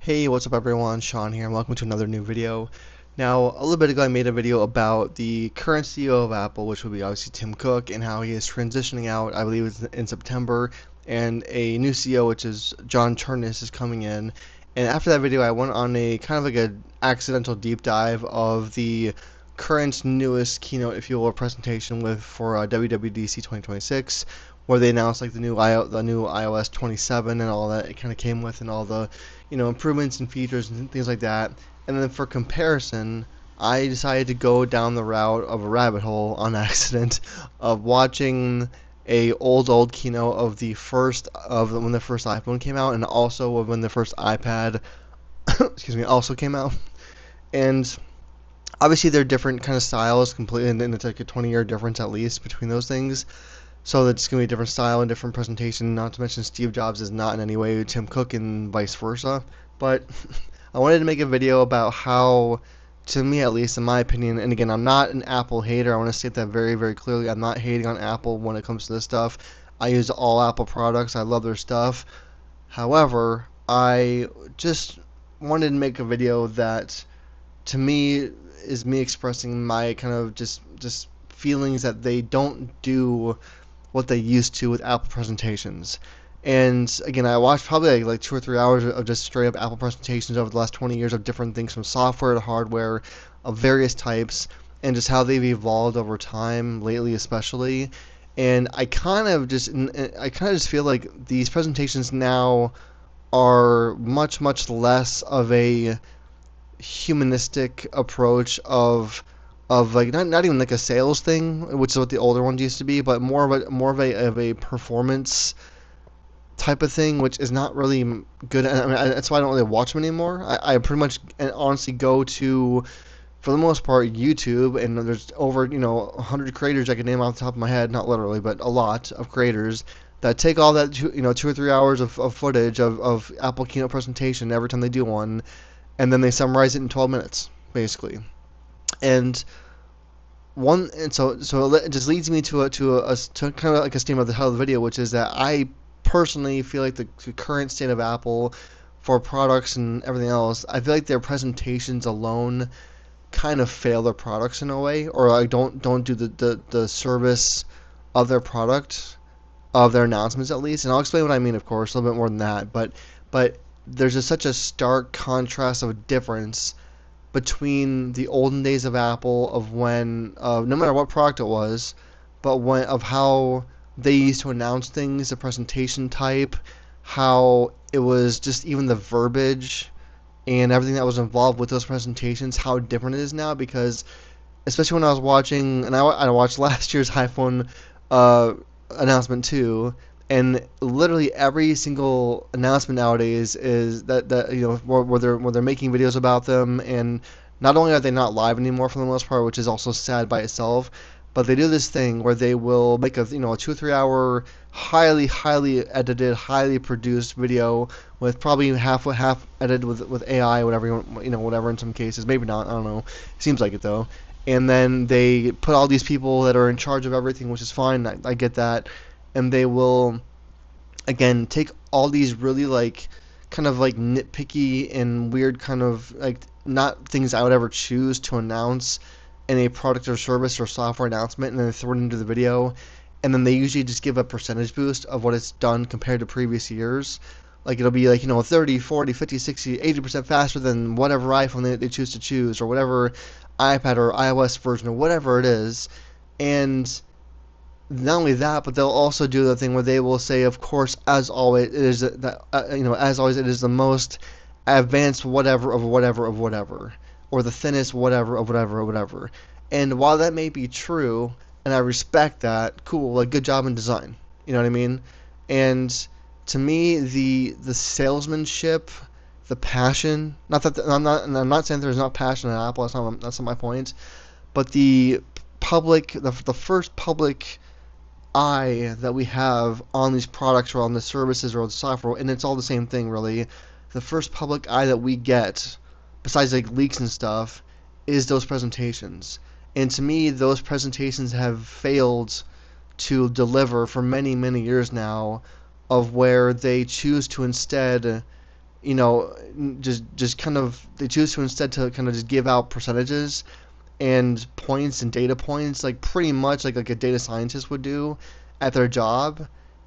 Hey, what's up everyone? Sean here and welcome to another new video. Now, a little bit ago I made a video about the current CEO of Apple, which would be obviously Tim Cook, and how he is transitioning out, I believe it's in September, and a new CEO, which is John Chernis, is coming in. And after that video, I went on a kind of like a accidental deep dive of the current newest keynote, if you will, presentation for WWDC 2026, where they announced like the new iOS 27 and all that it kind of came with, and all the improvements and features and things like that. And then for comparison, I decided to go down the route of a rabbit hole on accident of watching a old keynote of when the first iPhone came out, and also of when the first iPad excuse me, also came out. And obviously they're different kind of styles completely, and it's like a 20-year difference at least between those things. So that's going to be a different style and different presentation. Not to mention Steve Jobs is not in any way Tim Cook and vice versa. But I wanted to make a video about how, to me at least, in my opinion, and again, I'm not an Apple hater. I want to state that very, very clearly. I'm not hating on Apple when it comes to this stuff. I use all Apple products. I love their stuff. However, I just wanted to make a video that, to me, is me expressing my kind of just feelings that they don't do what they used to with Apple presentations. And again, I watched probably like 2 or 3 hours of just straight up Apple presentations over the last 20 years of different things, from software to hardware of various types, and just how they've evolved over time lately, especially. And I kind of just feel like these presentations now are much, much less of a humanistic approach of like not even like a sales thing, which is what the older ones used to be, but more of a performance type of thing, which is not really good. I mean, that's why I don't really watch them anymore. I pretty much and honestly go to, for the most part, YouTube, and there's over 100 creators I can name off the top of my head, not literally, but a lot of creators that take all that 2 or 3 hours of footage of Apple keynote presentation every time they do one, and then they summarize it in 12 minutes, basically. And so it just leads me to kind of like a statement of the title of the video, which is that I personally feel like the current state of Apple for products and everything else, I feel like their presentations alone kind of fail their products in a way, or like don't do the service of their product, of their announcements at least. And I'll explain what I mean, of course, a little bit more than that. But there's just such a stark contrast of a difference between the olden days of Apple, of when no matter what product it was, but when of how they used to announce things, the presentation type, how it was just even the verbiage and everything that was involved with those presentations, how different it is now. Because especially when I was watching, and I watched last year's iPhone uh, announcement too, and literally every single announcement nowadays is that where they're making videos about them, and not only are they not live anymore for the most part, which is also sad by itself, but they do this thing where they will make a 2 or 3 hour highly edited, highly produced video with probably half edited with AI, whatever whatever in some cases, maybe not, I don't know. It seems like it though. And then they put all these people that are in charge of everything, which is fine. I get that. And they will again take all these really like kind of like nitpicky and weird kind of like not things I would ever choose to announce in a product or service or software announcement, and then throw it into the video. And then they usually just give a percentage boost of what it's done compared to previous years. Like it'll be like 30, 40, 50, 60, 80% faster than whatever iPhone they choose to choose, or whatever iPad or iOS version, or whatever it is. And not only that, but they'll also do the thing where they will say, of course, as always, it is as always, it is the most advanced whatever of whatever of whatever, or the thinnest whatever of whatever of whatever. And while that may be true, and I respect that, cool, like good job in design. You know what I mean? And to me, the salesmanship, the passion, not that I'm not saying there's not passion at Apple. That's not my point. But the first public eye that we have on these products or on the services or the software, and it's all the same thing really. The first public eye that we get, besides like leaks and stuff, is those presentations. And to me, those presentations have failed to deliver for many, many years now, of where they choose to instead just kind of they choose to instead to kind of just give out percentages and points and data points, like pretty much like a data scientist would do at their job,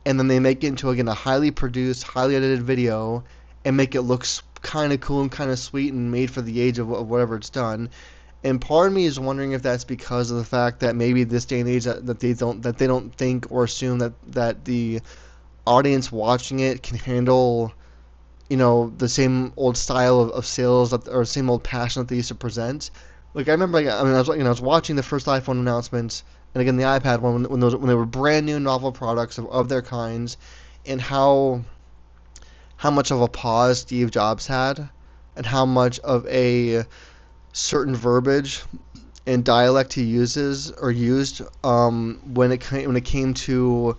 and then they make it into again a highly produced, highly edited video, and make it look kind of cool and kind of sweet and made for the age of whatever it's done. And part of me is wondering if that's because of the fact that maybe this day and age that they don't think or assume that the audience watching it can handle the same old style of sales or same old passion that they used to present. Like I remember, like, I mean, I was watching the first iPhone announcements, and again the iPad one when they were brand new novel products of their kinds, and how much of a pause Steve Jobs had, and how much of a certain verbiage and dialect he uses or used when it came to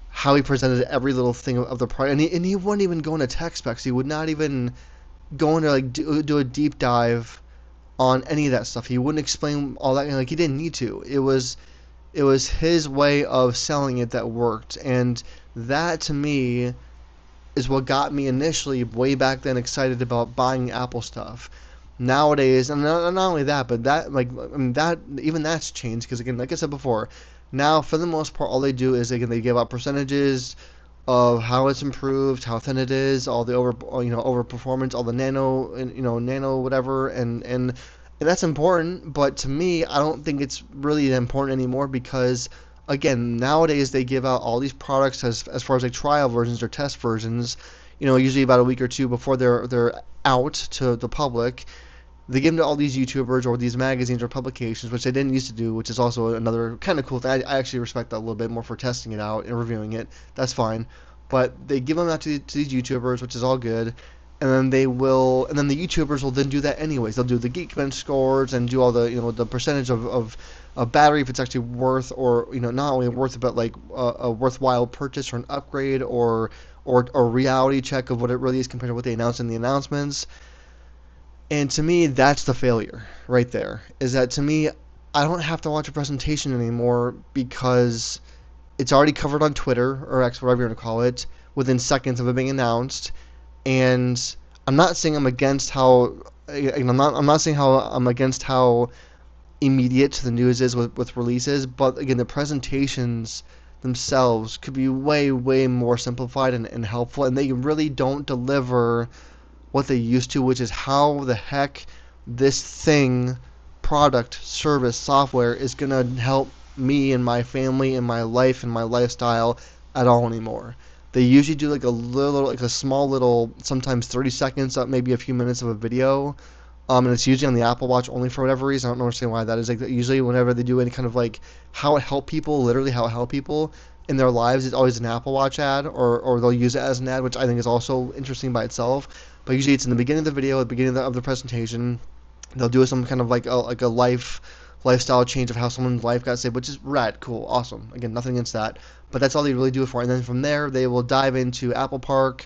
how he presented every little thing of the product, and he wouldn't even go into tech specs. He would not even go into like do a deep dive on any of that stuff. He wouldn't explain all that. Like he didn't need to. It was his way of selling it that worked, and that to me is what got me initially way back then excited about buying Apple stuff. Nowadays, and not only that, but that like I mean that even that's changed because again, like I said before, now for the most part, all they do is again they give out percentages of how it's improved, how thin it is, all the over performance, all the nano and nano whatever, and that's important. But to me, I don't think it's really that important anymore because again, nowadays they give out all these products as far as like trial versions or test versions, usually about a week or two before they're out to the public. They give them to all these YouTubers or these magazines or publications, which they didn't used to do, which is also another kind of cool thing. I actually respect that a little bit more for testing it out and reviewing it. That's fine. But they give them out to these YouTubers, which is all good. And then the YouTubers will then do that anyways. They'll do the Geekbench scores and do all the, the percentage of a battery if it's actually worth or, not only worth, but like a worthwhile purchase or an upgrade or reality check of what it really is compared to what they announced in the announcements. And to me, that's the failure right there. Is that to me, I don't have to watch a presentation anymore because it's already covered on Twitter or X, whatever you want to call it, within seconds of it being announced. And I'm not saying I'm against how I'm not saying how I'm against how immediate the news is with releases, but again, the presentations themselves could be way, way more simplified and helpful, and they really don't deliver what they used to, which is how the heck this thing, product, service, software is going to help me and my family and my life and my lifestyle at all anymore. They usually do like a small little, sometimes 30 seconds, up maybe a few minutes of a video. And it's usually on the Apple Watch only for whatever reason. I don't understand why that is. Like usually, whenever they do any kind of like how it helped people, literally how it helped people in their lives, it's always an Apple Watch ad, or they'll use it as an ad, which I think is also interesting by itself. But usually, it's in the beginning of the video, at the beginning of the presentation. They'll do some kind of like a lifestyle change of how someone's life got saved, which is rad, cool, awesome. Again, nothing against that, but that's all they really do it for. And then from there, they will dive into Apple Park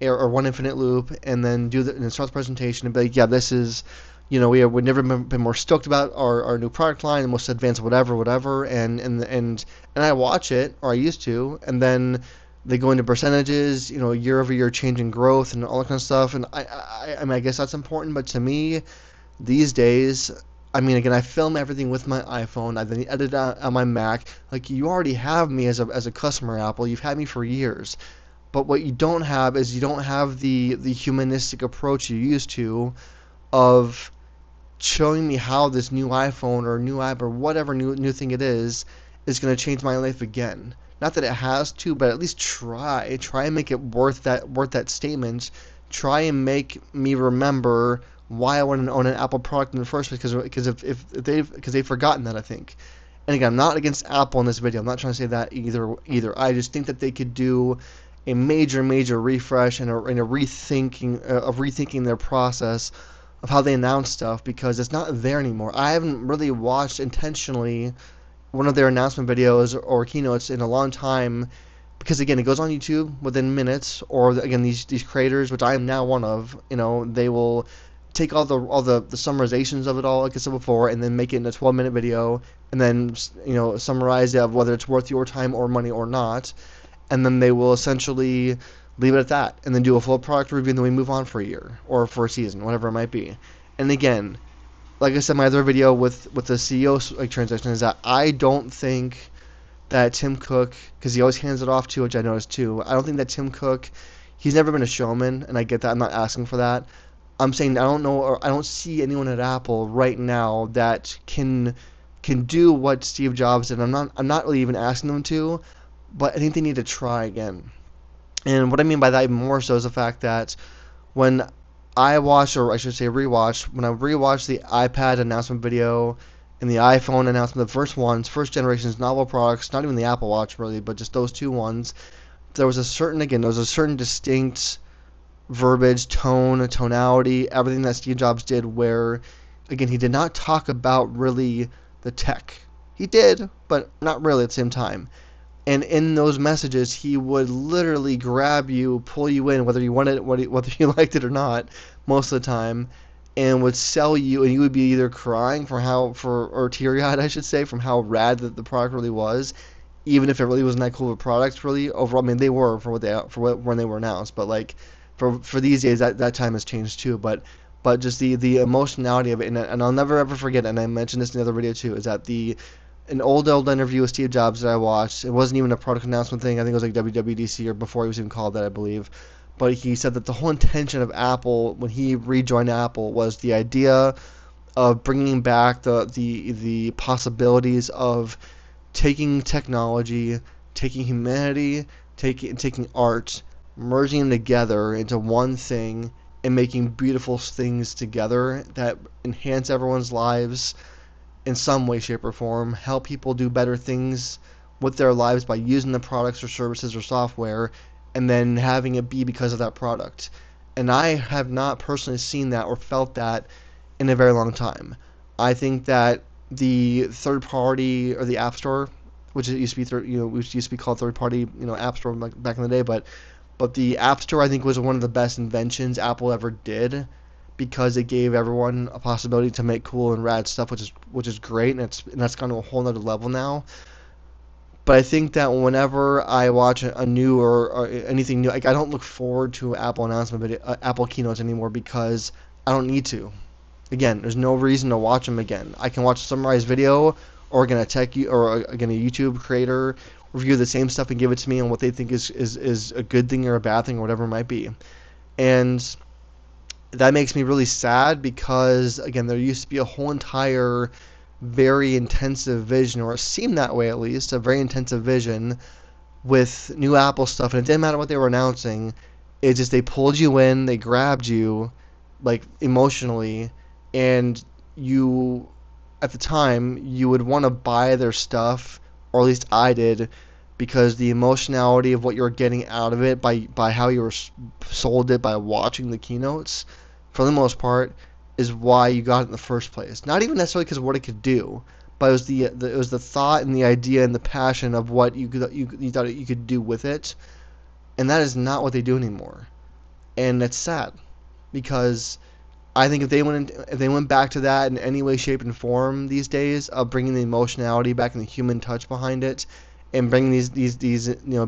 or One Infinite Loop, and then and start the presentation and be like, yeah, this is, we've never been more stoked about our new product line, the most advanced whatever, and I watch it, or I used to, and then they go into percentages, year over year change in growth and all that kind of stuff, and I mean, I guess that's important, but to me, these days, I mean, again, I film everything with my iPhone. I then edit it on my Mac. Like, you already have me as a customer, Apple. You've had me for years. But what you don't have is you don't have the humanistic approach you used to of showing me how this new iPhone or new app or whatever new thing it is going to change my life again. Not that it has to, but at least try and make it worth that statement. Try and make me remember why I want to own an Apple product in the first place, because they've forgotten that, I think. And again, I'm not against Apple in this video. I'm not trying to say that either. I just think that they could do a major refresh and a rethinking their process of how they announce stuff, because it's not there anymore. I haven't really watched intentionally one of their announcement videos or keynotes in a long time, because again, it goes on YouTube within minutes, or again, these creators, which I am now one of, they will take all the summarizations of it all, like I said before, and then make it in a 12-minute video, and then summarize it of whether it's worth your time or money or not, and then they will essentially leave it at that, and then do a full product review, and then we move on for a year or for a season, whatever it might be. And again, like I said, my other video with the CEO like transition is that I don't think that Tim Cook, because he always hands it off to, which I noticed too. I don't think that Tim Cook, he's never been a showman, and I get that. I'm not asking for that. I'm saying I don't know, or I don't see anyone at Apple right now that can do what Steve Jobs did. I'm not really even asking them to, but I think they need to try again. And what I mean by that even more so is the fact that when I watched, or I should say rewatched, when I rewatched the iPad announcement video and the iPhone announcement, the first ones, first generation's novel products, not even the Apple Watch really, but just those two ones, there was a certain distinct verbiage, tone, tonality, everything that Steve Jobs did where, again, he did not talk about really the tech. He did, but not really at the same time. And in those messages, he would literally grab you, pull you in, whether you wanted it, whether you liked it or not, most of the time, and would sell you, and you would be either crying or teary-eyed, I should say, from how rad the product really was, even if it really wasn't that cool of a product, really overall. I mean, they were when they were announced, but like for these days, that time has changed too. But just the emotionality of it, and I'll never ever forget, and I mentioned this in the other video too, is that an old interview with Steve Jobs that I watched. It wasn't even a product announcement thing. I think it was like WWDC or before he was even called that, I believe. But he said that the whole intention of Apple when he rejoined Apple was the idea of bringing back the possibilities of taking technology, taking humanity, taking art, merging them together into one thing and making beautiful things together that enhance everyone's lives in some way, shape, or form, help people do better things with their lives by using the products or services or software, and then having it be because of that product. And I have not personally seen that or felt that in a very long time. I think that the third party or the App Store, which it used to be which used to be called third party, App Store back in the day, but the App Store I think was one of the best inventions Apple ever did because it gave everyone a possibility to make cool and rad stuff, which is great, and that's gone to a whole nother level now. But I think that whenever I watch a new or anything new, like I don't look forward to Apple announcement video, Apple keynotes anymore because I don't need to. Again, there's no reason to watch them again. I can watch a summarized video, or again again a YouTube creator review the same stuff and give it to me on what they think is a good thing or a bad thing or whatever it might be. And that makes me really sad because, again, there used to be a whole entire very intensive vision, or it seemed that way at least, a very intensive vision with new Apple stuff, and it didn't matter what they were announcing. It's just they pulled you in, they grabbed you, like emotionally, and you, at the time, you would want to buy their stuff, or at least I did, because the emotionality of what you were getting out of it by how you were sold it by watching the keynotes, for the most part, is why you got it in the first place. Not even necessarily because of what it could do, but it was the thought and the idea and the passion of what you thought you could do with it, and that is not what they do anymore, and it's sad because I think if they went back to that in any way, shape, and form these days of bringing the emotionality back and the human touch behind it, and bringing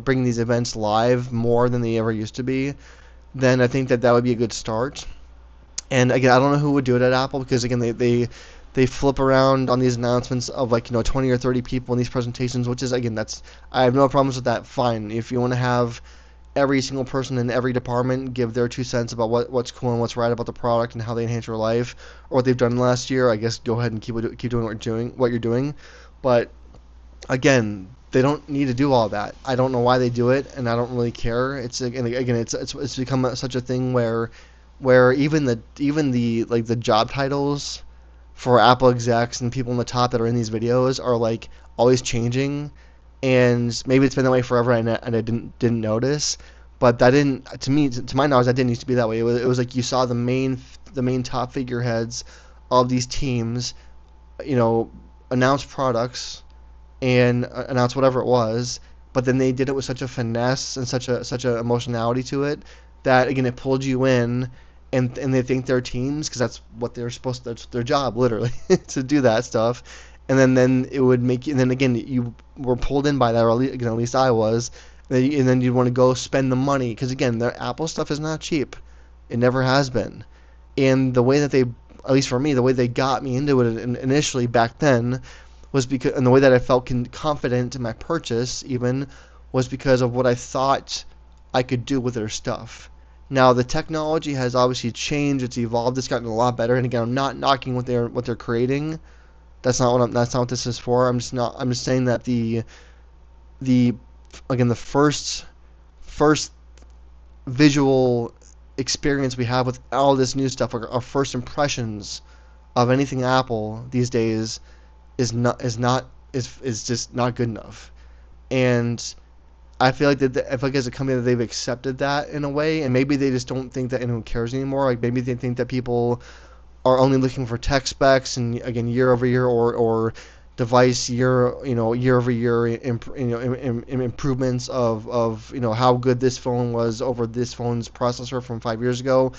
bringing these events live more than they ever used to be, then I think that would be a good start. And again, I don't know who would do it at Apple because again they flip around on these announcements of 20 or 30 people in these presentations, which is again I have no problems with that. Fine, if you want to have every single person in every department give their 2 cents about what's cool and what's right about the product and how they enhance your life or what they've done last year, I guess go ahead and keep doing what you're doing. But again, they don't need to do all that. I don't know why they do it, and I don't really care. It's become such a thing where even the job titles for Apple execs and people on the top that are in these videos are always changing, and maybe it's been that way forever and I didn't notice, but that didn't to my knowledge that didn't used to be that way. It was like you saw the main top figureheads of these teams, announce products and announce whatever it was, but then they did it with such a finesse and such a emotionality to it that again it pulled you in, and they think they're teams because that's what they're supposed to. That's their job, literally, to do that stuff. And then it would make you. And then again, you were pulled in by that, or at least I was. And then you'd want to go spend the money because again, the Apple stuff is not cheap. It never has been. And the way that they, at least for me, the way they got me into it initially back then was because, and the way that I felt confident in my purchase even was because of what I thought I could do with their stuff. Now the technology has obviously changed. It's evolved. It's gotten a lot better. And again, I'm not knocking what they're creating. That's not what this is for. I'm just saying that the again the first visual experience we have with all this new stuff, our first impressions of anything Apple these days is just not good enough. And I feel like as a company that they've accepted that in a way, and maybe they just don't think that anyone cares anymore. Like maybe they think that people are only looking for tech specs and again year over year or device year over year improvements of how good this phone was over this phone's processor from 5 years ago.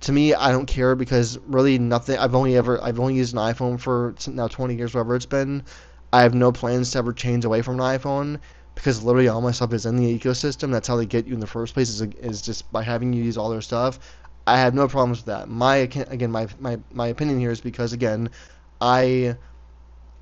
To me, I don't care because really nothing. I've only used an iPhone for now 20 years, whatever it's been. I have no plans to ever change away from an iPhone because literally all my stuff is in the ecosystem. That's how they get you in the first place is just by having you use all their stuff. I have no problems with that. My opinion here is because again, I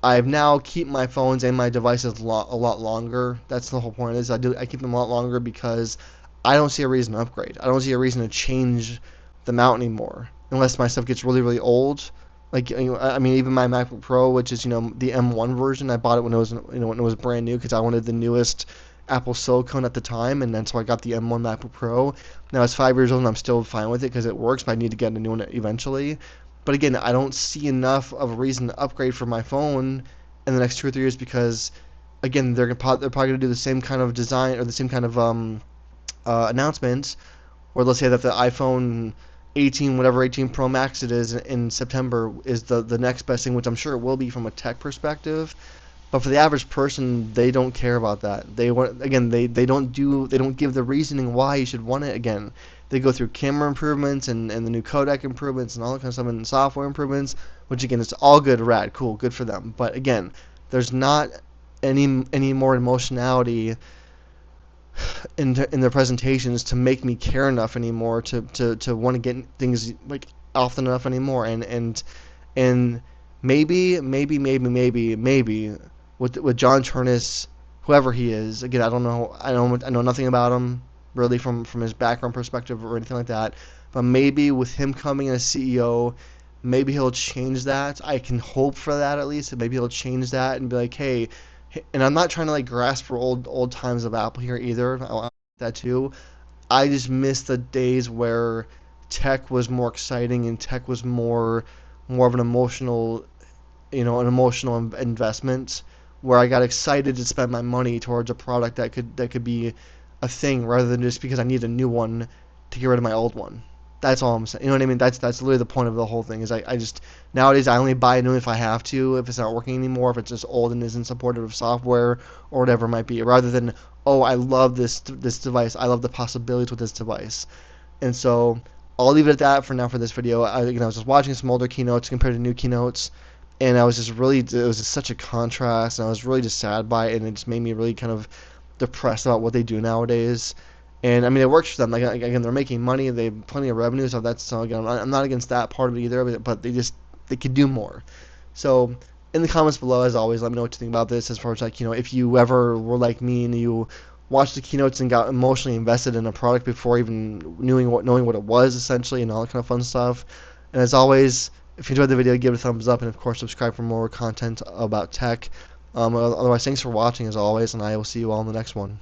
I've now keep my phones and my devices a lot longer. That's the whole point of this. I keep them a lot longer because I don't see a reason to upgrade. I don't see a reason to change them out anymore unless my stuff gets really old. Like I mean, even my MacBook Pro, which is the M1 version, I bought it when it was when it was brand new because I wanted the newest Apple Silicon at the time, and then so I got the M1 MacBook Pro. Now it's 5 years old, and I'm still fine with it because it works. But I need to get a new one eventually. But again, I don't see enough of a reason to upgrade for my phone in the next 2 or 3 years because, again, they're probably gonna do the same kind of design or the same kind of announcements, or let's say that the iPhone 18, whatever 18 Pro Max it is in September is the next best thing, which I'm sure it will be from a tech perspective. But for the average person, they don't care about that. They want again, they don't give the reasoning why you should want it again. They go through camera improvements and the new codec improvements and all that kind of stuff and software improvements, which again it's all good, rad, cool, good for them. But again, there's not any more emotionality in their presentations to make me care enough anymore to want to get things like often enough anymore. And maybe with John Turnus, whoever he is, again I know nothing about him really from his background perspective or anything like that, but maybe with him coming as CEO, maybe he'll change that. I can hope for that at least. Maybe he'll change that and be like, hey, and I'm not trying to like grasp for old times of Apple here either. I want that too. I just miss the days where tech was more exciting and tech was more of an emotional, an emotional investment where I got excited to spend my money towards a product that could be a thing rather than just because I need a new one to get rid of my old one. That's all I'm saying. You know what I mean? That's literally the point of the whole thing. Is I just nowadays I only buy a new if I have to, if it's not working anymore, if it's just old and isn't supportive of software or whatever it might be, rather than oh I love this device, I love the possibilities with this device, and so I'll leave it at that for now for this video. I was just watching some older keynotes compared to new keynotes, and I was just really it was just such a contrast, and I was really just sad by it, and it just made me really kind of depressed about what they do nowadays. And I mean, it works for them. Like again, they're making money. They have plenty of revenue. So again, I'm not against that part of it either. But they could do more. So in the comments below, as always, let me know what you think about this. As far as like if you ever were like me and you watched the keynotes and got emotionally invested in a product before even knowing what it was essentially and all that kind of fun stuff. And as always, if you enjoyed the video, give it a thumbs up and of course subscribe for more content about tech. Otherwise, thanks for watching as always, and I will see you all in the next one.